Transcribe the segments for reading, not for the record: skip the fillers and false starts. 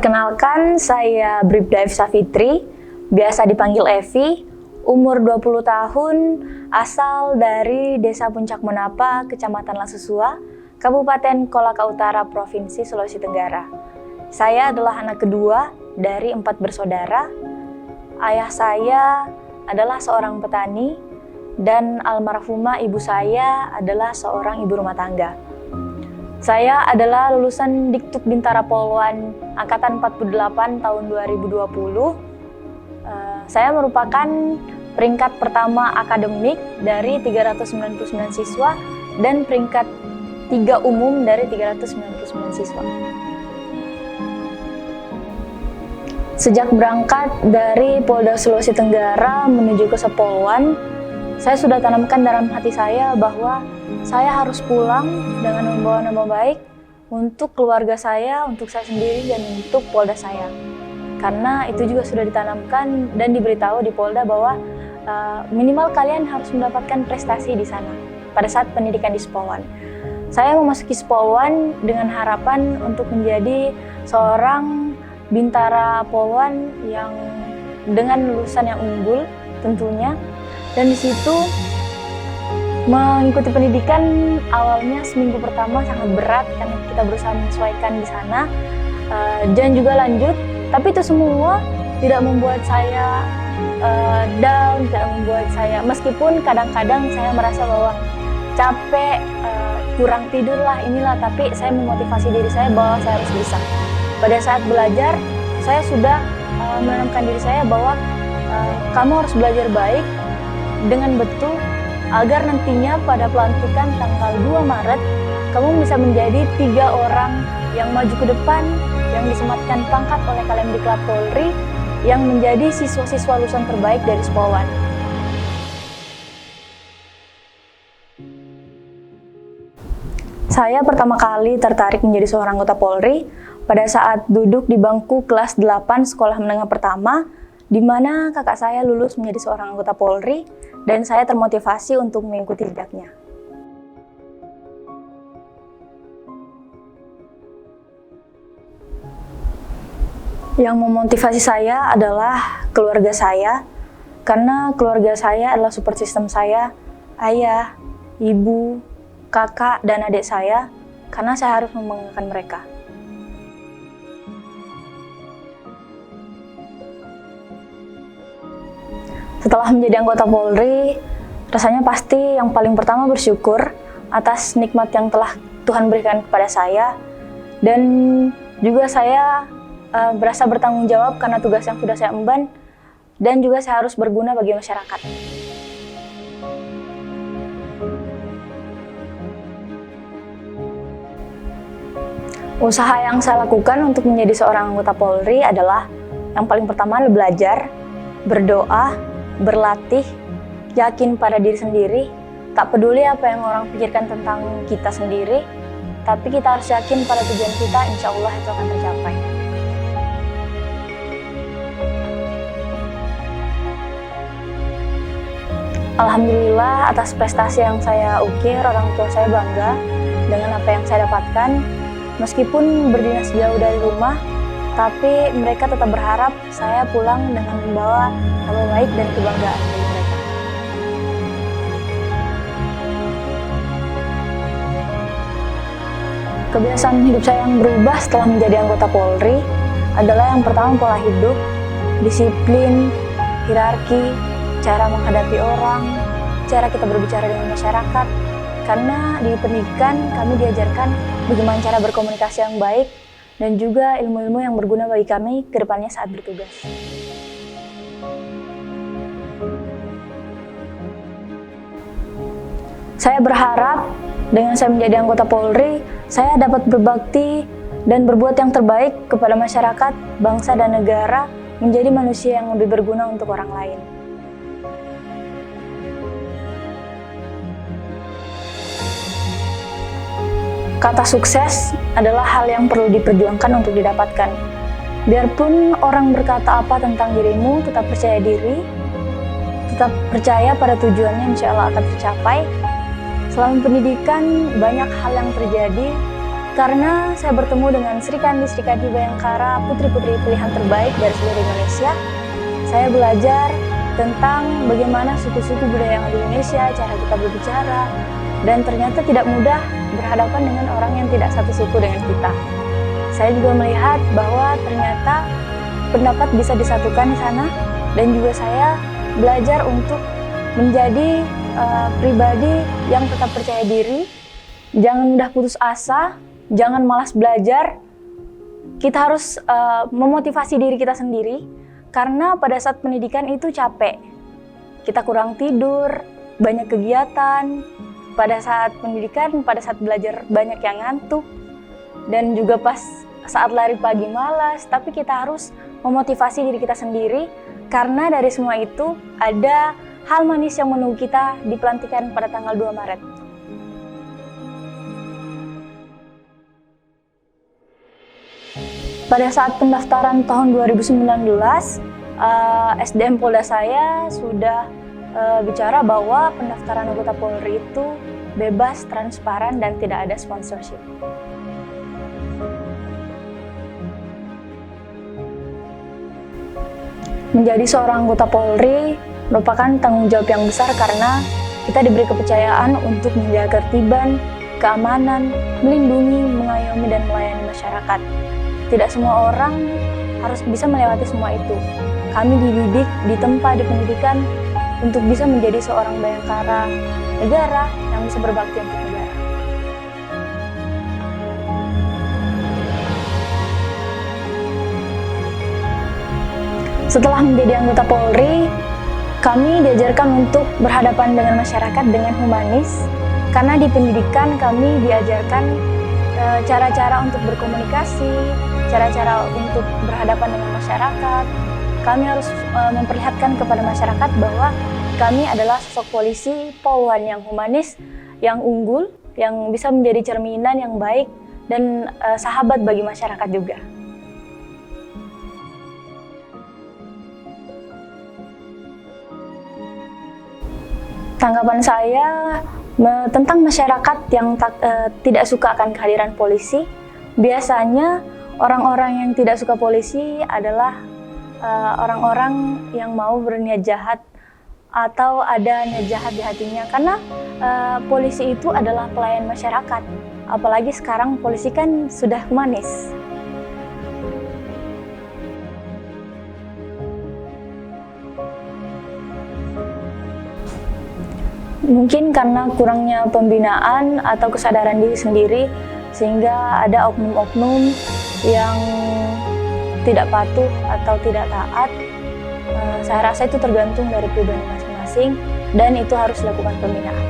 Perkenalkan, saya Bribda Efsa Fitri, biasa dipanggil Evi, umur 20 tahun, asal dari Desa Puncak Menapa, Kecamatan Lasusua, Kabupaten Kolaka Utara, Provinsi Sulawesi Tenggara. Saya adalah anak kedua dari 4 bersaudara. Ayah saya adalah seorang petani dan almarhumah ibu saya adalah seorang ibu rumah tangga. Saya adalah lulusan Diktuk Bintara Polwan Angkatan 48 tahun 2020. Saya merupakan peringkat pertama akademik dari 399 siswa dan peringkat 3 umum dari 399 siswa. Sejak berangkat dari Polda Sulawesi Tenggara menuju ke Sepolwan, saya sudah tanamkan dalam hati saya bahwa saya harus pulang dengan membawa nama baik untuk keluarga saya, untuk saya sendiri, dan untuk Polda saya. Karena itu juga sudah ditanamkan dan diberitahu di Polda bahwa minimal kalian harus mendapatkan prestasi di sana pada saat pendidikan di Sepolwan. Saya memasuki Sepolwan dengan harapan untuk menjadi seorang Bintara Polwan yang dengan lulusan yang unggul tentunya. Dan di situ mengikuti pendidikan awalnya seminggu pertama sangat berat karena kita berusaha menyesuaikan di sana dan juga lanjut. Tapi itu semua tidak membuat saya down, tidak membuat saya, meskipun kadang-kadang saya merasa bahwa capek, kurang tidur lah inilah, tapi saya memotivasi diri saya bahwa saya harus bisa. Pada saat belajar, saya sudah menanamkan diri saya bahwa kamu harus belajar baik dengan betul agar nantinya pada pelantikan tanggal 2 Maret kamu bisa menjadi 3 orang yang maju ke depan, yang disematkan pangkat oleh Kalemdiklat Polri, yang menjadi siswa-siswa lulusan terbaik dari Sepolwan. Saya pertama kali tertarik menjadi seorang anggota Polri pada saat duduk di bangku kelas 8 sekolah menengah pertama, di mana kakak saya lulus menjadi seorang anggota Polri dan saya termotivasi untuk mengikuti jejaknya. Yang memotivasi saya adalah keluarga saya, karena keluarga saya adalah support system saya, ayah, ibu, kakak, dan adik saya, karena saya harus membanggakan mereka. Setelah menjadi anggota Polri, rasanya pasti yang paling pertama bersyukur atas nikmat yang telah Tuhan berikan kepada saya, dan juga saya berasa bertanggung jawab karena tugas yang sudah saya emban, dan juga saya harus berguna bagi masyarakat. Usaha yang saya lakukan untuk menjadi seorang anggota Polri adalah yang paling pertama adalah belajar, berdoa, berlatih, yakin pada diri sendiri, tak peduli apa yang orang pikirkan tentang kita sendiri, tapi kita harus yakin pada tujuan kita, insya Allah itu akan tercapai. Alhamdulillah atas prestasi yang saya ukir, orang tua saya bangga dengan apa yang saya dapatkan. Meskipun berdinas jauh dari rumah, tapi mereka tetap berharap saya pulang dengan membawa nama baik dan kebanggaan bagi mereka. Kebiasaan hidup saya yang berubah setelah menjadi anggota Polri adalah yang pertama pola hidup, disiplin, hierarki, cara menghadapi orang, cara kita berbicara dengan masyarakat. Karena di pendidikan kami diajarkan bagaimana cara berkomunikasi yang baik dan juga ilmu-ilmu yang berguna bagi kami ke depannya saat bertugas. Saya berharap dengan saya menjadi anggota Polri, saya dapat berbakti dan berbuat yang terbaik kepada masyarakat, bangsa, dan negara, menjadi manusia yang lebih berguna untuk orang lain. Kata sukses adalah hal yang perlu diperjuangkan untuk didapatkan. Biarpun orang berkata apa tentang dirimu, tetap percaya diri, tetap percaya pada tujuannya, insya Allah akan tercapai. Selama pendidikan, banyak hal yang terjadi Karena saya bertemu dengan Sri Kandi Bayangkara, putri-putri pilihan terbaik dari seluruh Indonesia, saya belajar tentang bagaimana suku-suku budaya yang ada di Indonesia, cara kita berbicara, dan ternyata tidak mudah berhadapan dengan orang yang tidak satu suku dengan kita. Saya juga melihat bahwa ternyata pendapat bisa disatukan di sana, dan juga saya belajar untuk menjadi pribadi yang tetap percaya diri, jangan mudah putus asa, jangan malas belajar. Kita harus memotivasi diri kita sendiri, karena pada saat pendidikan itu capek. Kita kurang tidur, banyak kegiatan. Pada saat pendidikan, pada saat belajar banyak yang ngantuk. Dan juga pas saat lari pagi malas, tapi kita harus memotivasi diri kita sendiri, karena dari semua itu ada hal manis yang menunggu kita di pelantikan pada tanggal 2 Maret. Pada saat pendaftaran tahun 2019, SDM Polda saya sudah bicara bahwa pendaftaran anggota Polri itu bebas, transparan, dan tidak ada sponsorship. Menjadi seorang anggota Polri merupakan tanggung jawab yang besar, karena kita diberi kepercayaan untuk menjaga ketertiban, keamanan, melindungi, mengayomi, dan melayani masyarakat. Tidak semua orang harus bisa melewati semua itu. Kami dididik, ditempa di pendidikan untuk bisa menjadi seorang bayangkara negara yang bisa berbakti untuk negara. Setelah menjadi anggota Polri, kami diajarkan untuk berhadapan dengan masyarakat dengan humanis, karena di pendidikan kami diajarkan cara-cara untuk berkomunikasi, cara-cara untuk berhadapan dengan masyarakat. Kami harus memperlihatkan kepada masyarakat bahwa kami adalah sosok polisi Polwan yang humanis, yang unggul, yang bisa menjadi cerminan yang baik, dan sahabat bagi masyarakat juga. Tanggapan saya tentang masyarakat yang tidak suka akan kehadiran polisi, biasanya orang-orang yang tidak suka polisi adalah orang-orang yang mau berniat jahat atau ada niat jahat di hatinya, karena polisi itu adalah pelayan masyarakat, apalagi sekarang polisi kan sudah humanis. Mungkin karena kurangnya pembinaan atau kesadaran diri sendiri, sehingga ada oknum-oknum yang tidak patuh atau tidak taat. Saya rasa itu tergantung dari pribadi masing-masing, dan itu harus dilakukan pembinaan.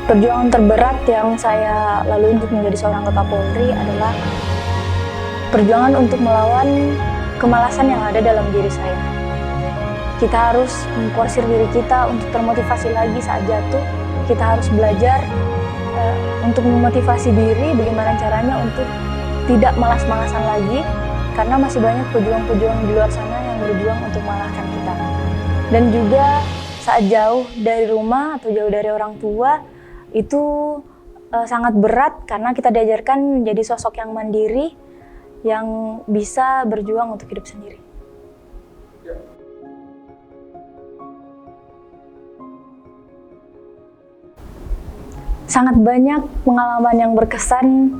Perjuangan terberat yang saya lalui untuk menjadi seorang anggota Polri adalah perjuangan untuk melawan kemalasan yang ada dalam diri saya. Kita harus memporsir diri kita untuk termotivasi lagi saat jatuh. Kita harus belajar untuk memotivasi diri bagaimana caranya untuk tidak malas-malasan lagi, karena masih banyak pejuang-pejuang di luar sana yang berjuang untuk mengalahkan kita. Dan juga saat jauh dari rumah atau jauh dari orang tua, itu sangat berat, karena kita diajarkan menjadi sosok yang mandiri, yang bisa berjuang untuk hidup sendiri. Sangat banyak pengalaman yang berkesan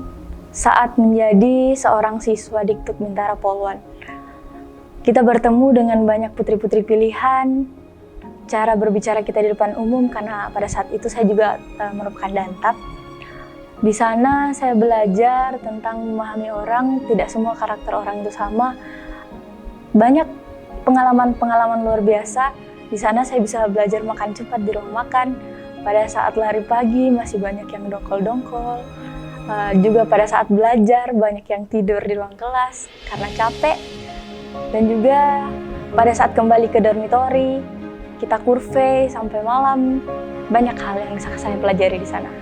saat menjadi seorang siswa Diktuk Bintara Polwan. Kita bertemu dengan banyak putri-putri pilihan, cara berbicara kita di depan umum, karena pada saat itu saya juga merupakan Dantab. Di sana saya belajar tentang memahami orang, tidak semua karakter orang itu sama. Banyak pengalaman-pengalaman luar biasa. Di sana saya bisa belajar makan cepat di ruang makan. Pada saat lari pagi masih banyak yang dongkol-dongkol. Juga pada saat belajar banyak yang tidur di ruang kelas karena capek. Dan juga pada saat kembali ke dormitori, kita kurve sampai malam. Banyak hal yang bisa saya pelajari di sana.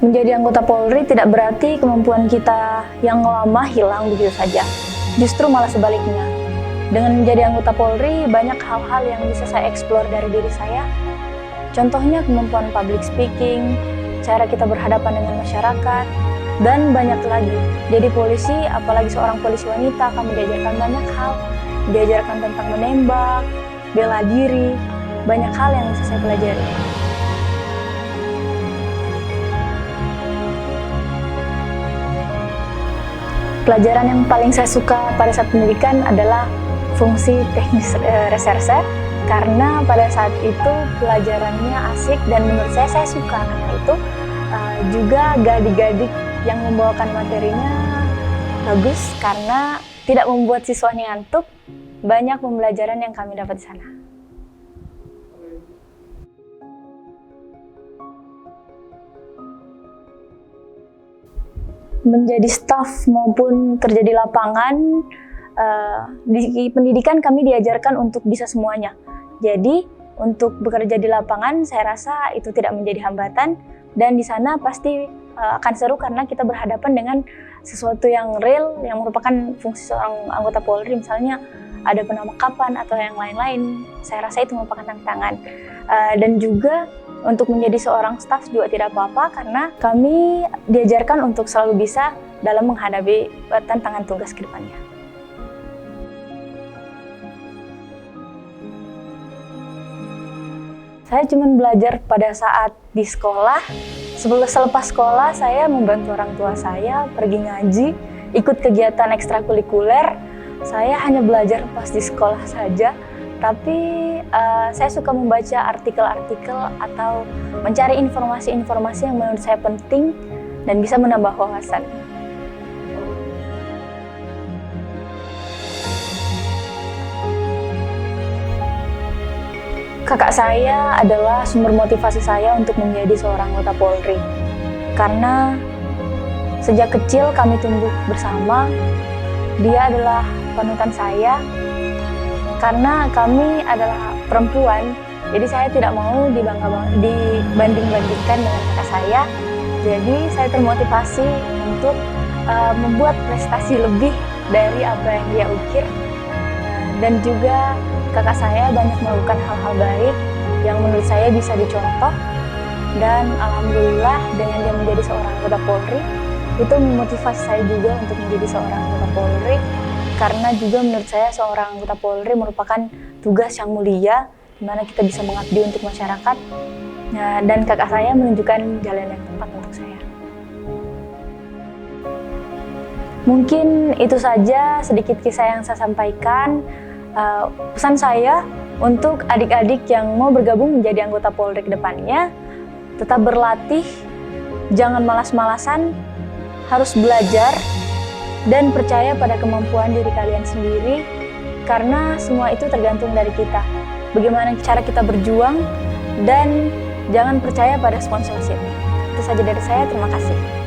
Menjadi anggota Polri tidak berarti kemampuan kita yang lama hilang begitu saja. Justru malah sebaliknya. Dengan menjadi anggota Polri, banyak hal-hal yang bisa saya eksplor dari diri saya. Contohnya kemampuan public speaking, cara kita berhadapan dengan masyarakat, dan banyak lagi. Jadi polisi, apalagi seorang polisi wanita, akan diajarkan banyak hal. Diajarkan tentang menembak, bela diri, banyak hal yang bisa saya pelajari. Pelajaran yang paling saya suka pada saat pendidikan adalah fungsi teknis reserse, karena pada saat itu pelajarannya asik dan menurut saya suka. Karena itu juga gadik-gadik yang membawakan materinya bagus karena tidak membuat siswanya ngantuk. Banyak pembelajaran yang kami dapat di sana. Menjadi staf maupun kerja di lapangan, di pendidikan kami diajarkan untuk bisa semuanya. Jadi untuk bekerja di lapangan saya rasa itu tidak menjadi hambatan, dan di sana pasti akan seru karena kita berhadapan dengan sesuatu yang real yang merupakan fungsi seorang anggota Polri, misalnya ada penangkapan atau yang lain-lain. Saya rasa itu merupakan tantangan. Dan juga untuk menjadi seorang staf juga tidak apa-apa karena kami diajarkan untuk selalu bisa dalam menghadapi tantangan tugas ke depannya. Saya cuma belajar pada saat di sekolah. Selepas sekolah saya membantu orang tua saya pergi ngaji, ikut kegiatan ekstrakurikuler. Saya hanya belajar pas di sekolah saja, tapi saya suka membaca artikel-artikel atau mencari informasi-informasi yang menurut saya penting dan bisa menambah wawasan. Kakak saya adalah sumber motivasi saya untuk menjadi seorang anggota Polri. Karena sejak kecil kami tumbuh bersama, dia adalah panutan saya. Karena kami adalah perempuan, jadi saya tidak mau dibanding-bandingkan dengan kakak saya. Jadi saya termotivasi untuk membuat prestasi lebih dari apa yang dia ukir. Dan juga kakak saya banyak melakukan hal-hal baik yang menurut saya bisa dicontoh. Dan alhamdulillah dengan dia menjadi seorang anggota Polri, itu memotivasi saya juga untuk menjadi seorang anggota Polri. Karena juga menurut saya seorang anggota Polri merupakan tugas yang mulia, di mana kita bisa mengabdi untuk masyarakat. Nah, dan kakak saya menunjukkan jalan yang tepat untuk saya. Mungkin itu saja sedikit kisah yang saya sampaikan. Pesan saya untuk adik-adik yang mau bergabung menjadi anggota Polri ke depannya, tetap berlatih, jangan malas-malasan, harus belajar, dan percaya pada kemampuan diri kalian sendiri, karena semua itu tergantung dari kita. Bagaimana cara kita berjuang, dan jangan percaya pada sponsorship. Itu saja dari saya, terima kasih.